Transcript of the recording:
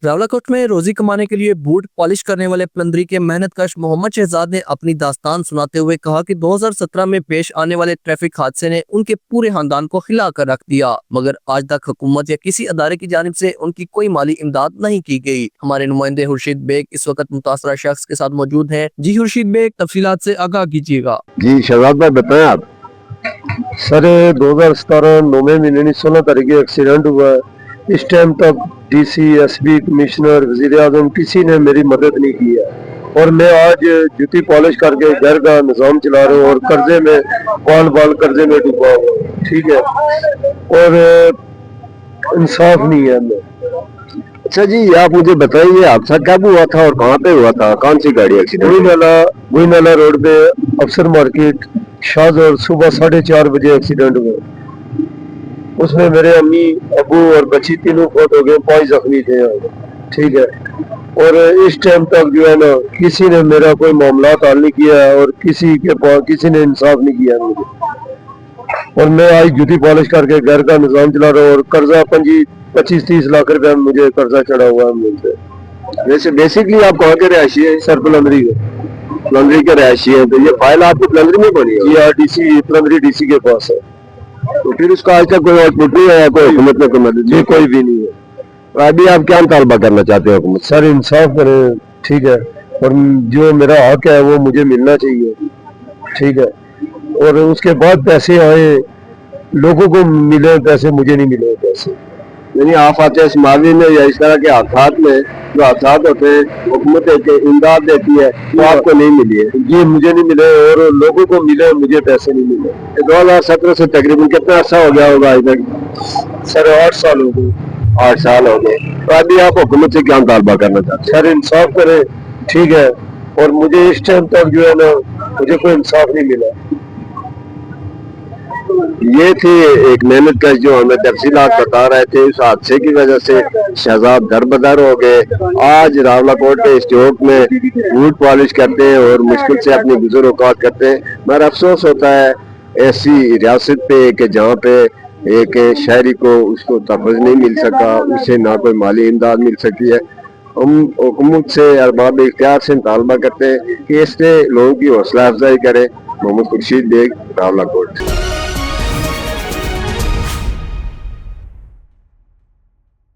راولاکوٹ میں روزی کمانے کے لیے بوٹ پالش کرنے والے پلندری کے محنت کش محمد شہزاد نے اپنی داستان سناتے ہوئے کہا کہ 2017 میں پیش آنے والے ٹریفک حادثے نے ان کے پورے خاندان کو ہلا کر رکھ دیا، مگر آج تک حکومت یا کسی ادارے کی جانب سے ان کی کوئی مالی امداد نہیں کی گئی۔ ہمارے نمائندے خورشید بیگ اس وقت متاثرہ شخص کے ساتھ موجود ہیں۔ جی خورشید بیگ، تفصیلات سے آگاہ کیجیے گا۔ جی شہزاد بھائی بتائیں آپ۔ سر 2017 9 مہینے 16 تاریخ ایکسیڈنٹ ہوا ہے۔ اس ٹائم تک D C, S P, commissioner, وزیر اعظم کسی نے میری مدد نہیں کی ہے، اور میں آج جوتی پالش کر کے گھر کا نظام چلا رہا ہوں اور قرضے میں بال قرضے میں ڈوبا ہوں، ٹھیک ہے، اور انصاف نہیں ہے ہمیں۔ اچھا جی، آپ مجھے بتائیے حادثہ کب ہوا تھا اور کہاں پہ ہوا تھا؟ کون سی گاڑی ایکسیڈنٹ؟ وہی نالا روڈ پہ افسر مارکیٹ شاہزور صبح 4:30 بجے ایکسیڈنٹ ہوا۔ اس میں میرے امی، ابو اور بچی تینوں فوت ہو گئے، 5 زخمی تھے، ٹھیک ہے، اور اس ٹائم تک جو ہے نا کسی نے میرا کوئی معاملات حل نہیں کیا ہے اور کسی نے انصاف نہیں کیا مجھے، اور میں آج جوتی پالش کر کے گھر کا نظام چلا رہا ہوں اور قرضہ 25-30 لاکھ روپے مجھے قرضہ چڑھا ہوا ہے مجھ سے۔ ویسے بیسکلی آپ کہاں کے رہائشی ہیں؟ سر پلندری کے رہائشی ہیں، تو یہ فائل آپ کو پلندری میں بنی ہے؟ جی ہاں، ڈی سی پلندری ڈی سی کے پاس ہے۔ تو پھر اس کا آج تک کوئی آؤٹ پٹ نہیں آیا؟ کوئی حکومت نے کوئی مدد؟ جی کوئی بھی نہیں ہے۔ ابھی آپ کیا مطالبہ کرنا چاہتے ہیں حکومت؟ سر انصاف کرے، ٹھیک ہے، اور جو میرا حق ہے وہ مجھے ملنا چاہیے، ٹھیک ہے، اور اس کے بعد پیسے آئے، لوگوں کو ملے پیسے، مجھے نہیں ملے پیسے۔ یعنی آفات سماوی میں یا اس طرح کے حادثات میں جو حادثات ہوتے ہیں حکومت امداد دیتی ہے وہ آپ کو نہیں ملی ہے؟ جی مجھے نہیں ملے، اور لوگوں کو ملے، مجھے پیسے نہیں ملے۔ 2017 سے تقریباً کتنا عرصہ ہو گیا ہوگا آج تک؟ سر 8 سال ہو گئے۔ 8 سال ہو گئے۔ تو ابھی آپ حکومت سے کیا مطالبہ کرنا چاہتے ہیں؟ سر انصاف کرے، ٹھیک ہے، اور مجھے اس ٹائم تک جو ہے نا مجھے کوئی انصاف نہیں ملا۔ یہ تھی ایک محنت کش جو ہمیں تفصیلات بتا رہے تھے۔ اس حادثے کی وجہ سے شہزاد در بدر ہو گئے۔ آج راولاکوٹ کے اس چوک میں بوٹ پالش کرتے ہیں اور مشکل سے اپنی گزر اوقات کرتے ہیں، مگر افسوس ہوتا ہے ایسی ریاست پہ کہ جہاں پہ ایک شہری کو اس کو تحفظ نہیں مل سکا، اسے نہ کوئی مالی امداد مل سکتی ہے۔ ہم حکومت سے، ارباب اختیار سے مطالبہ کرتے ہیں کہ اس سے لوگوں کی حوصلہ افزائی کرے۔ محمد خورشید بیگ، راولاکوٹ۔